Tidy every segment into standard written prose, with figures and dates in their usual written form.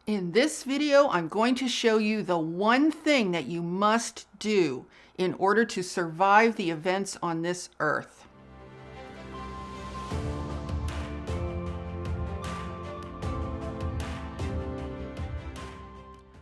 In this video, I'm going to show you the one thing that you must do in order to survive the events on this earth.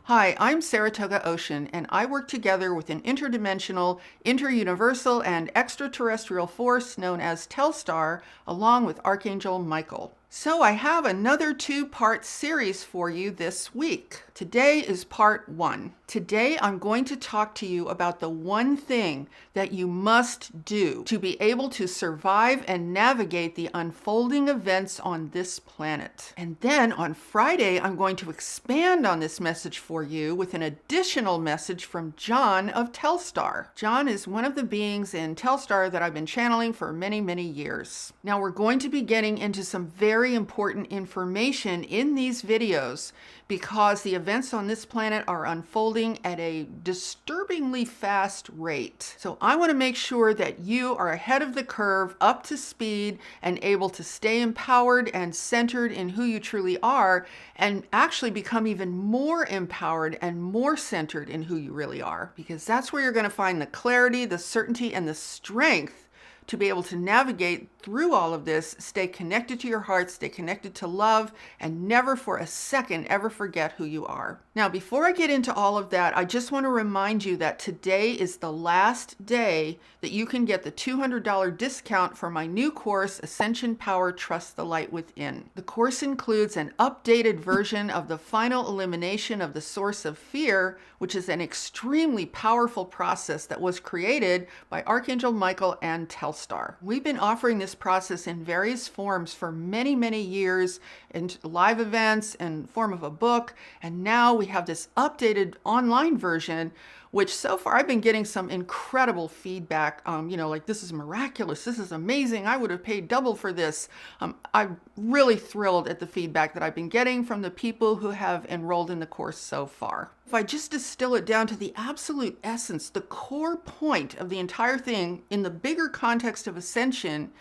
Hi, I'm Saratoga Ocean, and I work together with an interdimensional, interuniversal, and extraterrestrial force known as Telstar, along with Archangel Michael. So I have another two-part series for you this week. Today is part 1. Today I'm going to talk to you about the one thing that you must do to be able to survive and navigate the unfolding events on this planet. And then on Friday, I'm going to expand on this message for you with an additional message from John of Telstar. John is one of the beings in Telstar that I've been channeling for many, many years. Now we're going to be getting into some very important information in these videos because the events on this planet are unfolding at a disturbingly fast rate. So I want to make sure that you are ahead of the curve, up to speed, and able to stay empowered and centered in who you truly are, and actually become even more empowered and more centered in who you really are, because that's where you're going to find the clarity, the certainty, and the strength to be able to navigate through all of this, stay connected to your heart, stay connected to love, and never for a second ever forget who you are. Now, before I get into all of that, I just want to remind you that today is the last day that you can get the $200 discount for my new course, Ascension Power, Trust the Light Within. The course includes an updated version of the final elimination of the source of fear, which is an extremely powerful process that was created by Archangel Michael and Telstar. We've been offering this process in various forms for many, many years, in live events and form of a book, and now we have this updated online version, which so far I've been getting some incredible feedback. Like, this is miraculous, this is amazing, I would have paid double for this. I'm really thrilled at the feedback that I've been getting from the people who have enrolled in the course so far. If I just distill it down to the absolute essence, the core point of the entire thing in the bigger context of ascension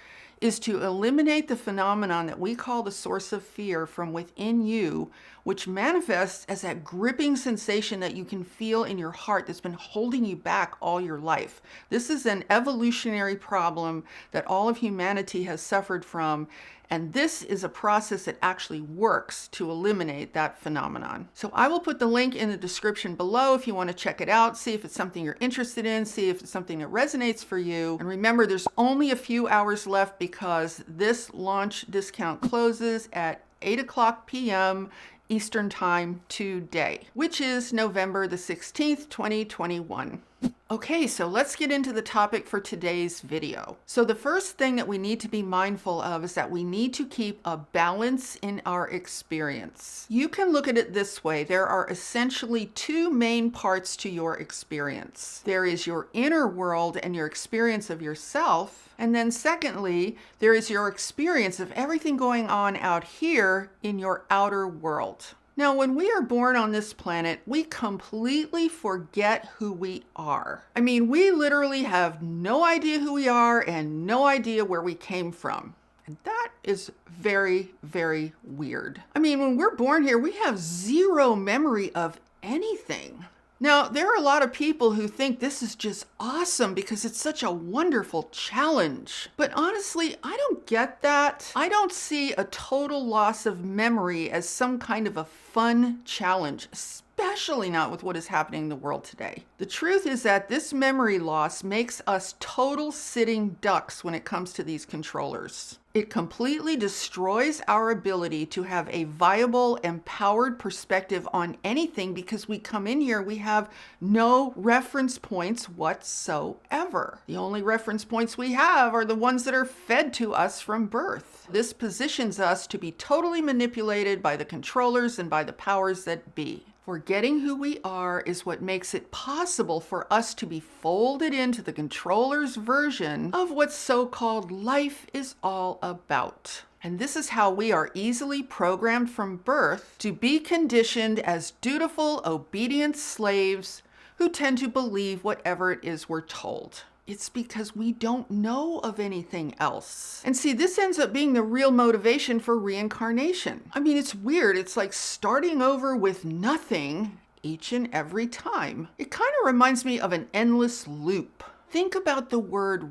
is to eliminate the phenomenon that we call the source of fear from within you, which manifests as that gripping sensation that you can feel in your heart that's been holding you back all your life. This is an evolutionary problem that all of humanity has suffered from, and this is a process that actually works to eliminate that phenomenon. So I will put the link in the description below if you want to check it out, see if it's something you're interested in, see if it's something that resonates for you. And remember, there's only a few hours left because this launch discount closes at 8:00 p.m. Eastern Time today, which is November the 16th, 2021. Okay, so let's get into the topic for today's video. So the first thing that we need to be mindful of is that we need to keep a balance in our experience. You can look at it this way. There are essentially two main parts to your experience. There is your inner world and your experience of yourself. And then secondly, there is your experience of everything going on out here in your outer world. Now, when we are born on this planet, we completely forget who we are. I mean, we literally have no idea who we are and no idea where we came from. And that is very, very weird. I mean, when we're born here, we have zero memory of anything. Now, there are a lot of people who think this is just awesome because it's such a wonderful challenge. But honestly, I don't get that. I don't see a total loss of memory as some kind of a fun challenge, especially not with what is happening in the world today. The truth is that this memory loss makes us total sitting ducks when it comes to these controllers. It completely destroys our ability to have a viable, empowered perspective on anything because we come in here, we have no reference points whatsoever. The only reference points we have are the ones that are fed to us from birth. This positions us to be totally manipulated by the controllers and by the powers that be. Forgetting who we are is what makes it possible for us to be folded into the controller's version of what so-called life is all about. And this is how we are easily programmed from birth to be conditioned as dutiful, obedient slaves who tend to believe whatever it is we're told. It's because we don't know of anything else. And see, this ends up being the real motivation for reincarnation. I mean, it's weird. It's like starting over with nothing each and every time. It kind of reminds me of an endless loop. Think about the word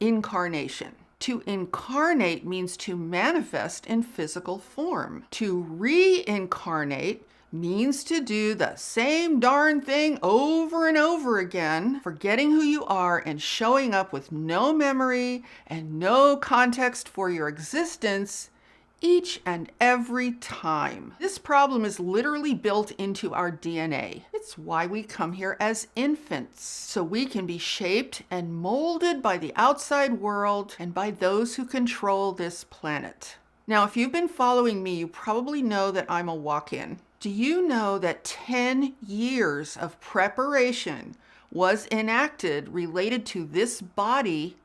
reincarnation. To incarnate means to manifest in physical form. To reincarnate means to do the same darn thing over and over again, forgetting who you are and showing up with no memory and no context for your existence each and every time. This problem is literally built into our DNA. It's why we come here as infants, so we can be shaped and molded by the outside world and by those who control this planet. Now, if you've been following me, you probably know that I'm a walk-in. Do you know that 10 years of preparation was enacted related to this body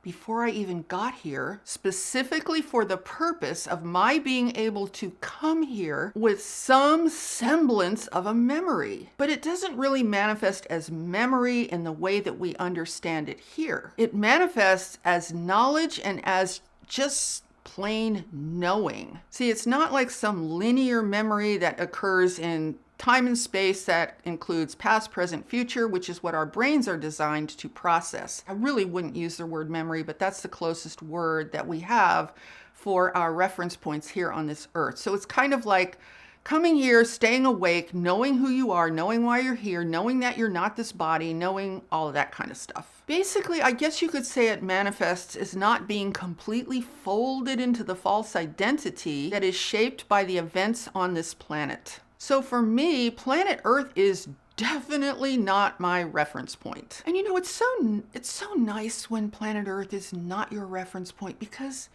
before I even got here, specifically for the purpose of my being able to come here with some semblance of a memory? But it doesn't really manifest as memory in the way that we understand it here. It manifests as knowledge and as just plain knowing. See, it's not like some linear memory that occurs in time and space that includes past, present, future, which is what our brains are designed to process. I really wouldn't use the word memory, but that's the closest word that we have for our reference points here on this earth. So it's kind of like coming here, staying awake, knowing who you are, knowing why you're here, knowing that you're not this body, knowing all of that kind of stuff. Basically, I guess you could say it manifests as not being completely folded into the false identity that is shaped by the events on this planet. So for me, planet Earth is definitely not my reference point. And you know, it's so nice when planet Earth is not your reference point, because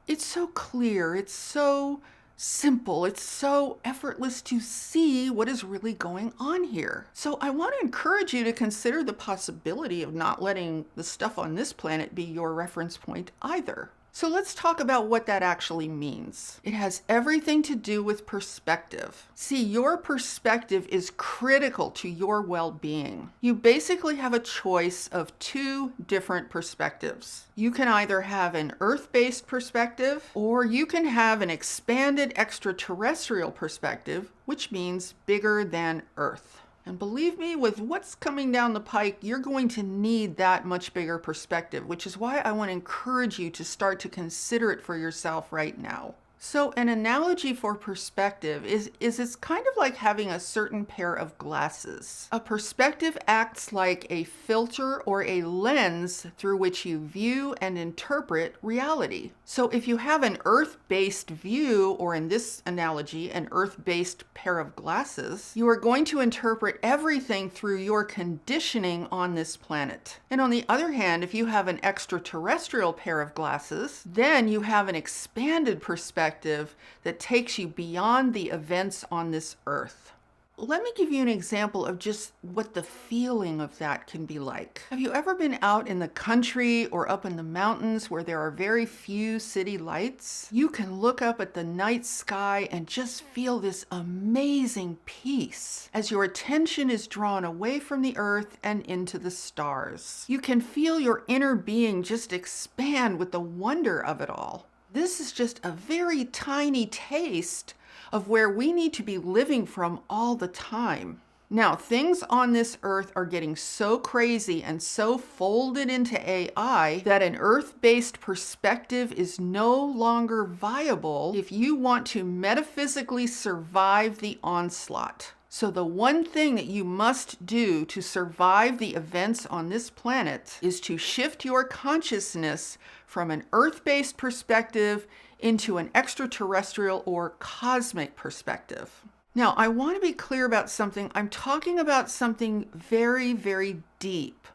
it's so clear, it's so simple, it's so effortless to see what is really going on here. So I want to encourage you to consider the possibility of not letting the stuff on this planet be your reference point either. So let's talk about what that actually means. It has everything to do with perspective. See, your perspective is critical to your well-being. You basically have a choice of two different perspectives. You can either have an Earth-based perspective, or you can have an expanded extraterrestrial perspective, which means bigger than Earth. And believe me, with what's coming down the pike, you're going to need that much bigger perspective, which is why I want to encourage you to start to consider it for yourself right now. So an analogy for perspective is it's kind of like having a certain pair of glasses. A perspective acts like a filter or a lens through which you view and interpret reality. So if you have an Earth-based view, or in this analogy, an Earth-based pair of glasses, you are going to interpret everything through your conditioning on this planet. And on the other hand, if you have an extraterrestrial pair of glasses, then you have an expanded perspective that takes you beyond the events on this earth. Let me give you an example of just what the feeling of that can be like. Have you ever been out in the country or up in the mountains where there are very few city lights? You can look up at the night sky and just feel this amazing peace as your attention is drawn away from the earth and into the stars. You can feel your inner being just expand with the wonder of it all. This is just a very tiny taste of where we need to be living from all the time. Now, things on this earth are getting so crazy and so folded into AI that an Earth-based perspective is no longer viable if you want to metaphysically survive the onslaught. So the one thing that you must do to survive the events on this planet is to shift your consciousness from an Earth-based perspective into an extraterrestrial or cosmic perspective. Now, I want to be clear about something. I'm talking about something very, very deep.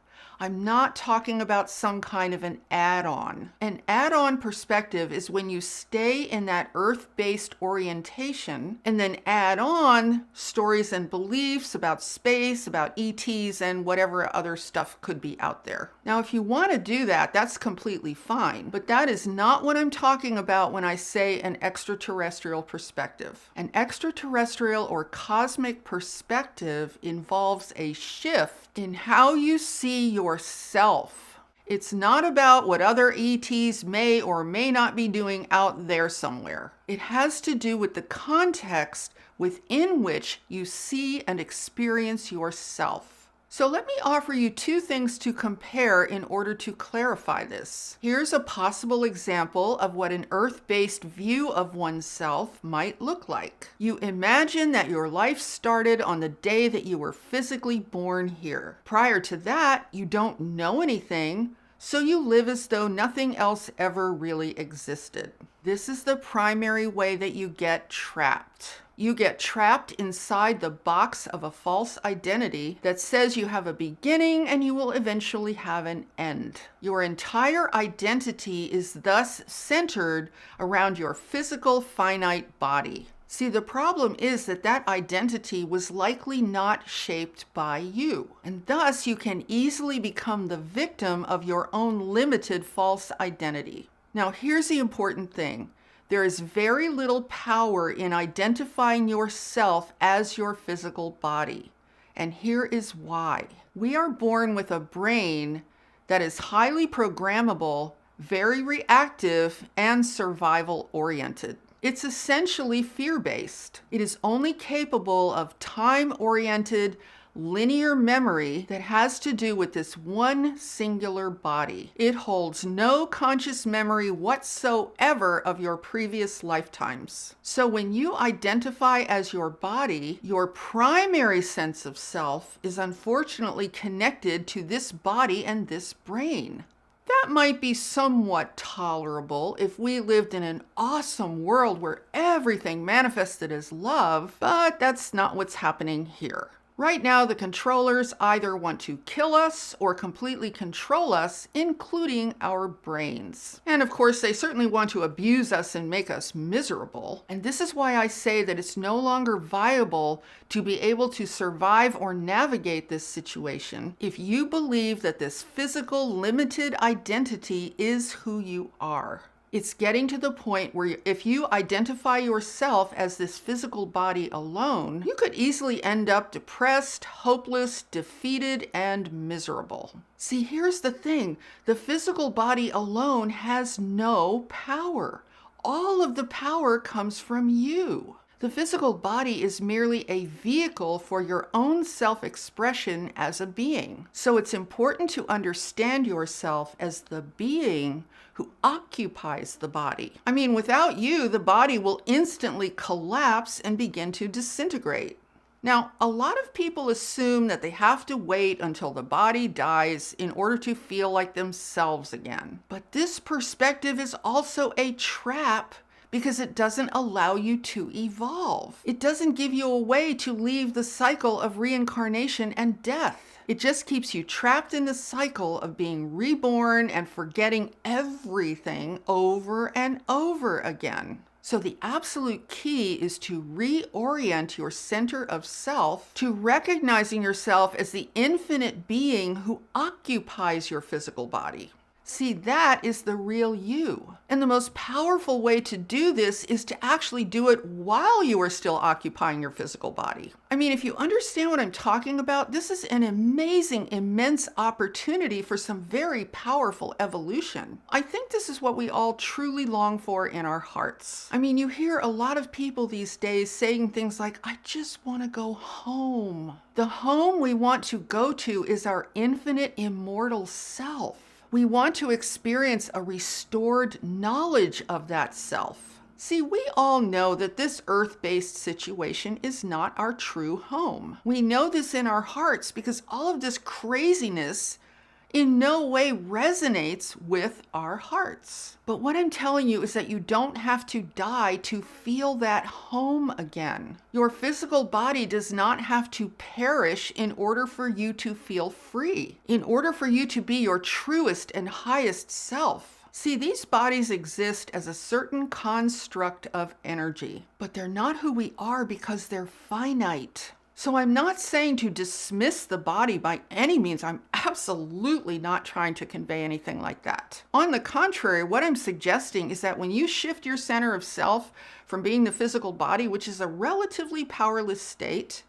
I'm not talking about some kind of an add-on. An add-on perspective is when you stay in that Earth-based orientation and then add on stories and beliefs about space, about ETs, and whatever other stuff could be out there. Now, if you want to do that, that's completely fine, but that is not what I'm talking about when I say an extraterrestrial perspective. An extraterrestrial or cosmic perspective involves a shift in how you see your yourself. It's not about what other ETs may or may not be doing out there somewhere. It has to do with the context within which you see and experience yourself. So let me offer you two things to compare in order to clarify this. Here's a possible example of what an Earth-based view of oneself might look like. You imagine that your life started on the day that you were physically born here. Prior to that, you don't know anything, so you live as though nothing else ever really existed. This is the primary way that you get trapped. You get trapped inside the box of a false identity that says you have a beginning and you will eventually have an end. Your entire identity is thus centered around your physical finite body. See, the problem is that that identity was likely not shaped by you, and thus you can easily become the victim of your own limited false identity. Now, here's the important thing. There is very little power in identifying yourself as your physical body. And here is why. We are born with a brain that is highly programmable, very reactive, and survival-oriented. It's essentially fear-based. It is only capable of time-oriented, linear memory that has to do with this one singular body. It holds no conscious memory whatsoever of your previous lifetimes. So when you identify as your body, your primary sense of self is unfortunately connected to this body and this brain. That might be somewhat tolerable if we lived in an awesome world where everything manifested as love, but that's not what's happening here. Right now, the controllers either want to kill us or completely control us, including our brains. And of course, they certainly want to abuse us and make us miserable. And this is why I say that it's no longer viable to be able to survive or navigate this situation if you believe that this physical, limited identity is who you are. It's getting to the point where if you identify yourself as this physical body alone, you could easily end up depressed, hopeless, defeated, and miserable. See, here's the thing. The physical body alone has no power. All of the power comes from you. The physical body is merely a vehicle for your own self-expression as a being. So it's important to understand yourself as the being who occupies the body. I mean, without you, the body will instantly collapse and begin to disintegrate. Now, a lot of people assume that they have to wait until the body dies in order to feel like themselves again. But this perspective is also a trap because it doesn't allow you to evolve. It doesn't give you a way to leave the cycle of reincarnation and death. It just keeps you trapped in the cycle of being reborn and forgetting everything over and over again. So the absolute key is to reorient your center of self to recognizing yourself as the infinite being who occupies your physical body. See, that is the real you. And the most powerful way to do this is to actually do it while you are still occupying your physical body. I mean, if you understand what I'm talking about, this is an amazing, immense opportunity for some very powerful evolution. I think this is what we all truly long for in our hearts. I mean, you hear a lot of people these days saying things like, I just want to go home. The home we want to go to is our infinite, immortal self. We want to experience a restored knowledge of that self. See, we all know that this earth-based situation is not our true home. We know this in our hearts because all of this craziness in no way resonates with our hearts. But what I'm telling you is that you don't have to die to feel that home again. Your physical body does not have to perish in order for you to feel free, in order for you to be your truest and highest self. See, these bodies exist as a certain construct of energy, but they're not who we are because they're finite. So I'm not saying to dismiss the body by any means. I'm absolutely not trying to convey anything like that. On the contrary, what I'm suggesting is that when you shift your center of self from being the physical body, which is a relatively powerless state,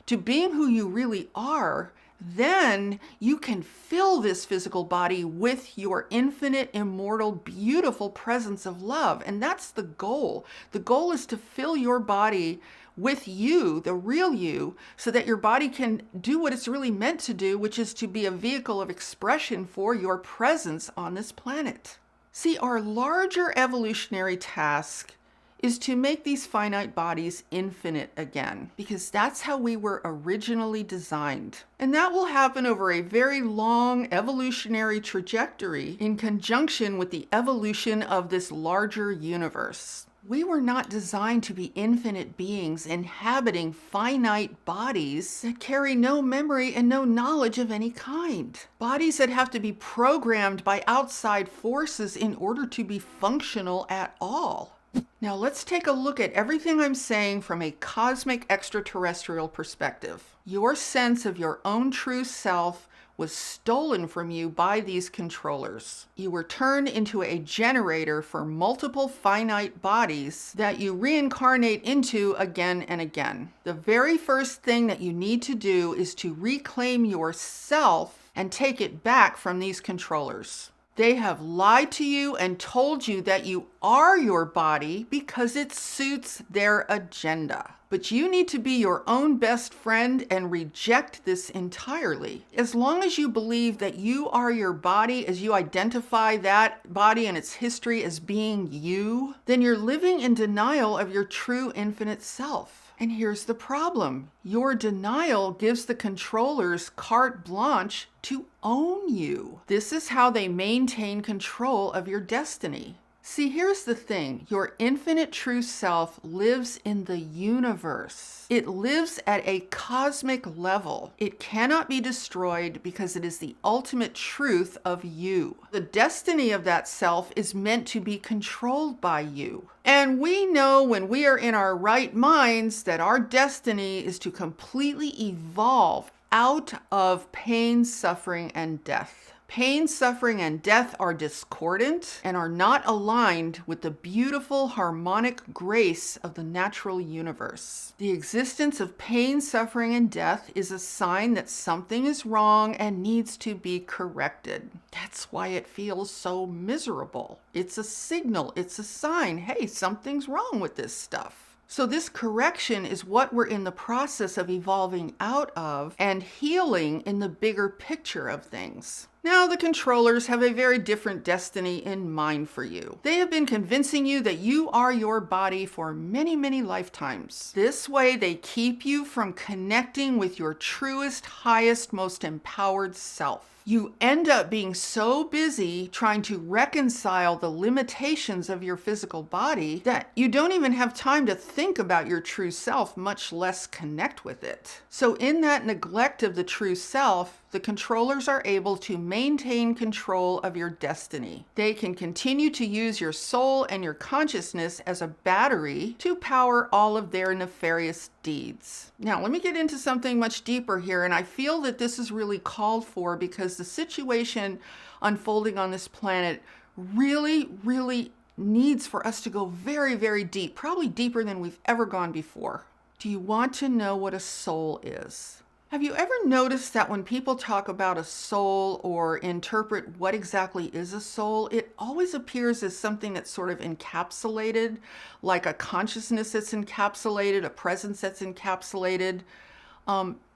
to being who you really are, then you can fill this physical body with your infinite, immortal, beautiful presence of love. And that's the goal. The goal is to fill your body with you, the real you, so that your body can do what it's really meant to do, which is to be a vehicle of expression for your presence on this planet. See, our larger evolutionary task is to make these finite bodies infinite again, because that's how we were originally designed. And that will happen over a very long evolutionary trajectory in conjunction with the evolution of this larger universe. We were not designed to be infinite beings inhabiting finite bodies that carry no memory and no knowledge of any kind. Bodies that have to be programmed by outside forces in order to be functional at all. Now let's take a look at everything I'm saying from a cosmic extraterrestrial perspective. Your sense of your own true self was stolen from you by these controllers. You were turned into a generator for multiple finite bodies that you reincarnate into again and again. The very first thing that you need to do is to reclaim yourself and take it back from these controllers. They have lied to you and told you that you are your body because it suits their agenda. But you need to be your own best friend and reject this entirely. As long as you believe that you are your body, as you identify that body and its history as being you, then you're living in denial of your true infinite self. And here's the problem. Your denial gives the controllers carte blanche to own you. This is how they maintain control of your destiny. See, here's the thing. Your infinite true self lives in the universe. It lives at a cosmic level. It cannot be destroyed because it is the ultimate truth of you. The destiny of that self is meant to be controlled by you. And we know when we are in our right minds that our destiny is to completely evolve out of pain, suffering, and death. Pain, suffering, and death are discordant and are not aligned with the beautiful harmonic grace of the natural universe. The existence of pain, suffering, and death is a sign that something is wrong and needs to be corrected. That's why it feels so miserable. It's a signal, it's a sign, hey, something's wrong with this stuff. So this correction is what we're in the process of evolving out of and healing in the bigger picture of things. Now, the controllers have a very different destiny in mind for you. They have been convincing you that you are your body for many, many lifetimes. This way, they keep you from connecting with your truest, highest, most empowered self. You end up being so busy trying to reconcile the limitations of your physical body that you don't even have time to think about your true self, much less connect with it. So in that neglect of the true self, the controllers are able to maintain control of your destiny. They can continue to use your soul and your consciousness as a battery to power all of their nefarious deeds. Now, let me get into something much deeper here, and I feel that this is really called for because the situation unfolding on this planet really, really needs for us to go very, very deep, probably deeper than we've ever gone before. Do you want to know what a soul is? Have you ever noticed that when people talk about a soul or interpret what exactly is a soul, it always appears as something that's sort of encapsulated, like a consciousness that's encapsulated, a presence that's encapsulated?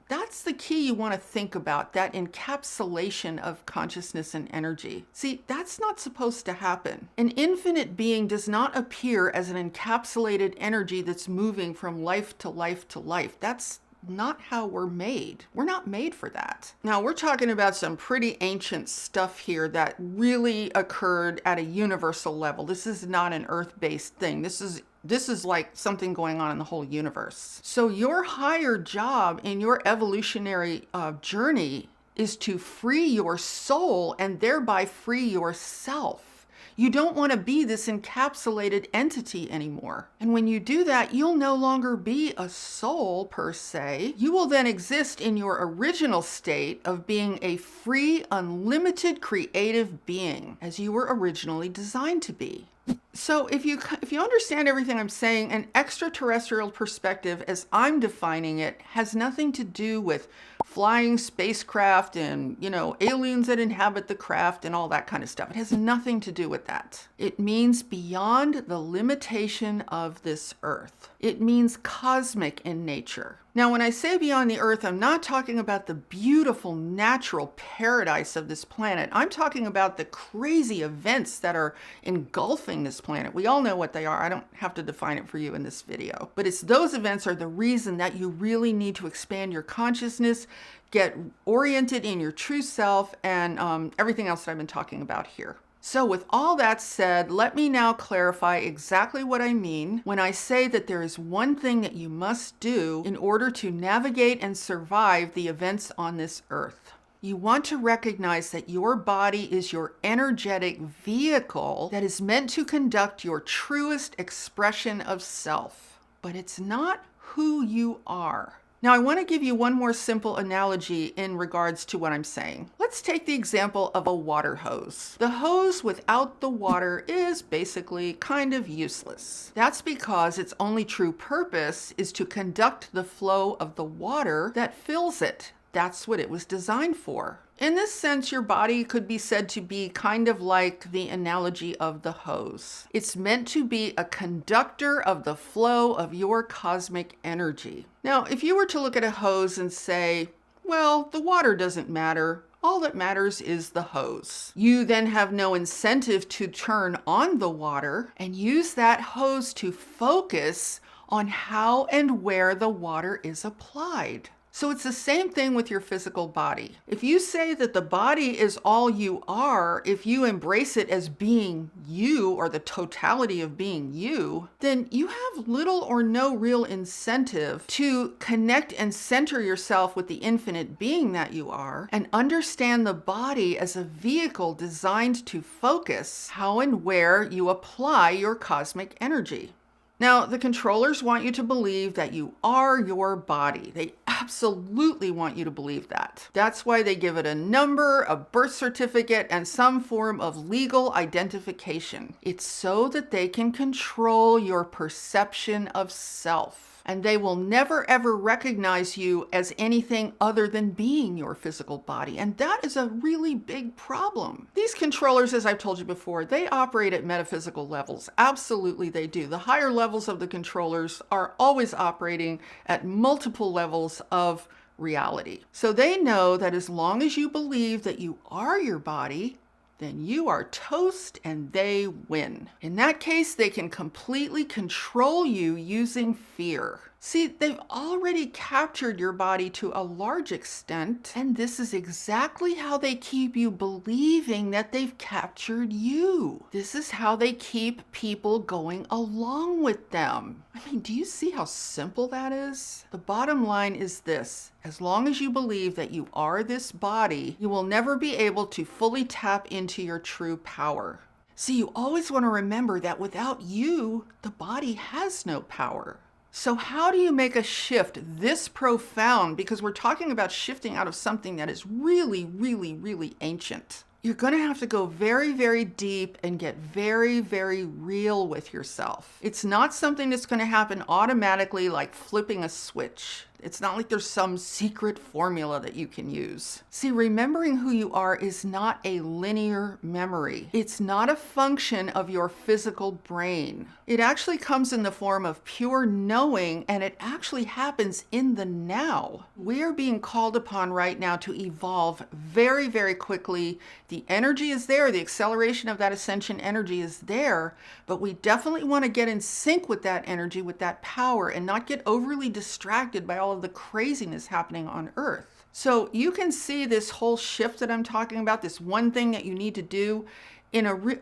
That's the key you want to think about, that encapsulation of consciousness and energy. See, that's not supposed to happen. An infinite being does not appear as an encapsulated energy that's moving from life to life to life. That's not how we're made. We're not made for that. Now, we're talking about some pretty ancient stuff here that really occurred at a universal level. This is not an earth-based thing. This is like something going on in the whole universe. So your higher job in your evolutionary journey is to free your soul and thereby free yourself. You don't want to be this encapsulated entity anymore. And when you do that, you'll no longer be a soul per se. You will then exist in your original state of being a free, unlimited creative being, as you were originally designed to be. So if you understand everything I'm saying, an extraterrestrial perspective, as I'm defining it, has nothing to do with flying spacecraft and, aliens that inhabit the craft and all that kind of stuff. It has nothing to do with that. It means beyond the limitation of this earth. It means cosmic in nature. Now, when I say beyond the earth, I'm not talking about the beautiful natural paradise of this planet. I'm talking about the crazy events that are engulfing this planet. We all know what they are. I don't have to define it for you in this video. But it's those events are the reason that you really need to expand your consciousness, get oriented in your true self, and everything else that I've been talking about here. So with all that said, let me now clarify exactly what I mean when I say that there is one thing that you must do in order to navigate and survive the events on this earth. You want to recognize that your body is your energetic vehicle that is meant to conduct your truest expression of self, but it's not who you are. Now, I want to give you one more simple analogy in regards to what I'm saying. Let's take the example of a water hose. The hose without the water is basically kind of useless. That's because its only true purpose is to conduct the flow of the water that fills it. That's what it was designed for. In this sense, your body could be said to be kind of like the analogy of the hose. It's meant to be a conductor of the flow of your cosmic energy. Now, if you were to look at a hose and say, well, the water doesn't matter, all that matters is the hose. You then have no incentive to turn on the water and use that hose to focus on how and where the water is applied. So it's the same thing with your physical body. If you say that the body is all you are, if you embrace it as being you or the totality of being you, then you have little or no real incentive to connect and center yourself with the infinite being that you are and understand the body as a vehicle designed to focus how and where you apply your cosmic energy. Now, the controllers want you to believe that you are your body. They absolutely want you to believe that. That's why they give it a number, a birth certificate, and some form of legal identification. It's so that they can control your perception of self. And they will never ever recognize you as anything other than being your physical body. And that is a really big problem. These controllers, as I've told you before, they operate at metaphysical levels. Absolutely they do. The higher levels of the controllers are always operating at multiple levels of reality. So they know that as long as you believe that you are your body, then you are toast and they win. In that case, they can completely control you using fear. See, they've already captured your body to a large extent, and this is exactly how they keep you believing that they've captured you. This is how they keep people going along with them. I mean, do you see how simple that is? The bottom line is this: as long as you believe that you are this body, you will never be able to fully tap into your true power. See, you always want to remember that without you, the body has no power. So how do you make a shift this profound? Because we're talking about shifting out of something that is really, really, really ancient. You're going to have to go very, very deep and get very, very real with yourself. It's not something that's going to happen automatically like flipping a switch. It's not like there's some secret formula that you can use. See, remembering who you are is not a linear memory. It's not a function of your physical brain. It actually comes in the form of pure knowing, and it actually happens in the now. We are being called upon right now to evolve very, very quickly. The energy is there. The acceleration of that ascension energy is there, but we definitely want to get in sync with that energy, with that power, and not get overly distracted by all of the craziness happening on Earth. So you can see this whole shift that I'm talking about, this one thing that you need to do,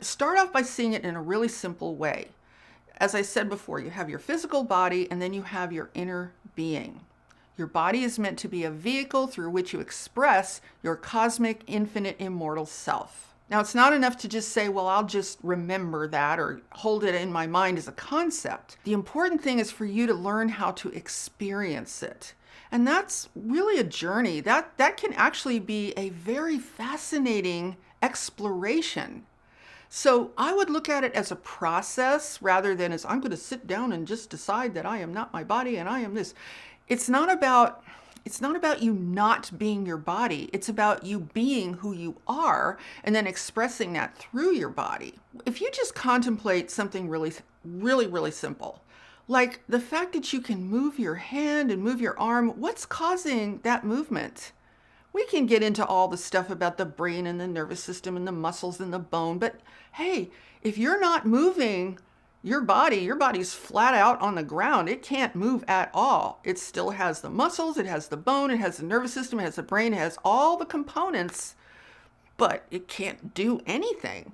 start off by seeing it in a really simple way. As I said before, you have your physical body and then you have your inner being. Your body is meant to be a vehicle through which you express your cosmic, infinite, immortal self. Now, it's not enough to just say, well, I'll just remember that or hold it in my mind as a concept. The important thing is for you to learn how to experience it. And that's really a journey. That can actually be a very fascinating exploration. So I would look at it as a process rather than as I'm going to sit down and just decide that I am not my body and I am this. It's not about It's not about you not being your body. It's about you being who you are and then expressing that through your body. If you just contemplate something really simple, like the fact that you can move your hand and move your arm, what's causing that movement? We can get into all the stuff about the brain and the nervous system and the muscles and the bone, but hey, if you're not moving your body's flat out on the ground. It can't move at all. It still has the muscles, it has the bone, it has the nervous system, it has the brain, it has all the components, but it can't do anything.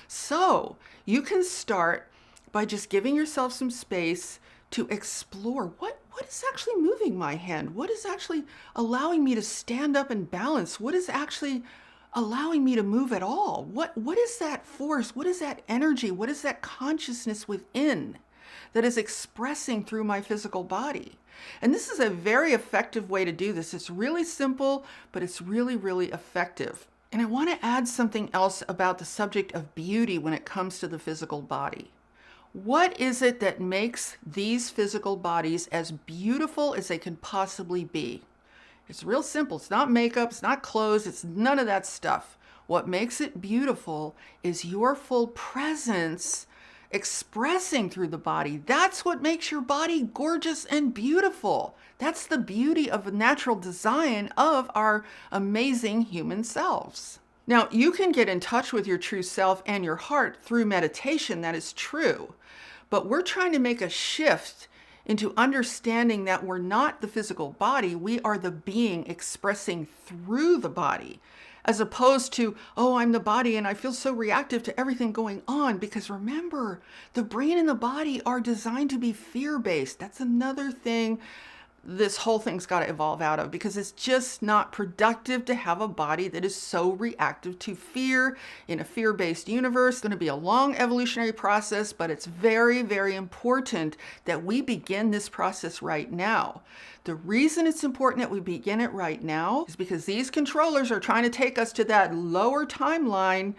So you can start by just giving yourself some space to explore what is actually moving my hand? What is actually allowing me to stand up and balance? What is actually allowing me to move at all? What is that force? What is that energy? What is that consciousness within that is expressing through my physical body? And this is a very effective way to do this. It's really simple, but it's really effective. And I want to add something else about the subject of beauty when it comes to the physical body. What is it that makes these physical bodies as beautiful as they can possibly be? It's real simple. It's not makeup, it's not clothes, it's none of that stuff. What makes it beautiful is your full presence expressing through the body. That's what makes your body gorgeous and beautiful. That's the beauty of the natural design of our amazing human selves. Now, you can get in touch with your true self and your heart through meditation, that is true. But we're trying to make a shift into understanding that we're not the physical body, we are the being expressing through the body, as opposed to, oh, I'm the body and I feel so reactive to everything going on. Because remember, the brain and the body are designed to be fear-based. That's another thing this whole thing's got to evolve out of, because it's just not productive to have a body that is so reactive to fear in a fear-based universe. It's going to be a long evolutionary process, but it's very important that we begin this process right now. The reason it's important that we begin it right now is because these controllers are trying to take us to that lower timeline.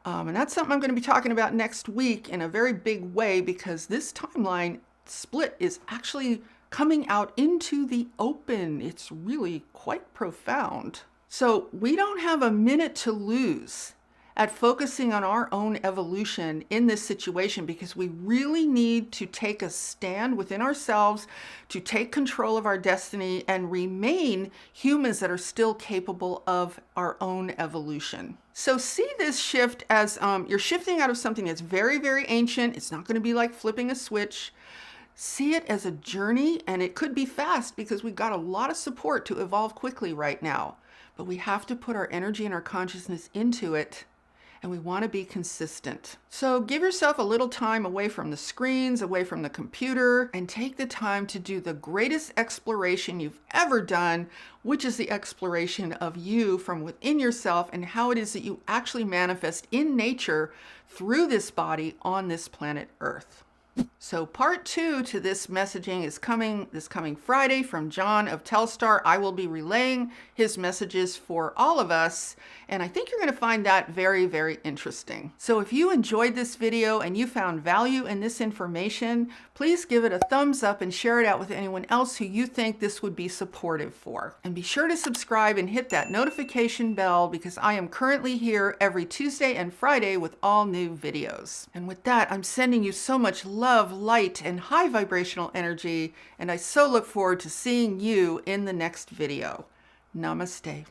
And that's something I'm going to be talking about next week in a very big way, because this timeline split is actually coming out into the open. It's really quite profound. So we don't have a minute to lose at focusing on our own evolution in this situation, because we really need to take a stand within ourselves to take control of our destiny and remain humans that are still capable of our own evolution. So see this shift as you're shifting out of something that's very ancient. It's not going to be like flipping a switch. See it as a journey, and it could be fast because we've got a lot of support to evolve quickly right now. But we have to put our energy and our consciousness into it, and we want to be consistent. So give yourself a little time away from the screens, away from the computer, and take the time to do the greatest exploration you've ever done, which is the exploration of you from within yourself and how it is that you actually manifest in nature through this body on this planet Earth. So part 2 to this messaging is coming this coming Friday from John of Telstar. I will be relaying his messages for all of us, and I think you're going to find that very interesting. So if you enjoyed this video and you found value in this information, please give it a thumbs up and share it out with anyone else who you think this would be supportive for. And be sure to subscribe and hit that notification bell, because I am currently here every Tuesday and Friday with all new videos. And with that, I'm sending you so much love, light, and high vibrational energy, and I so look forward to seeing you in the next video. Namaste.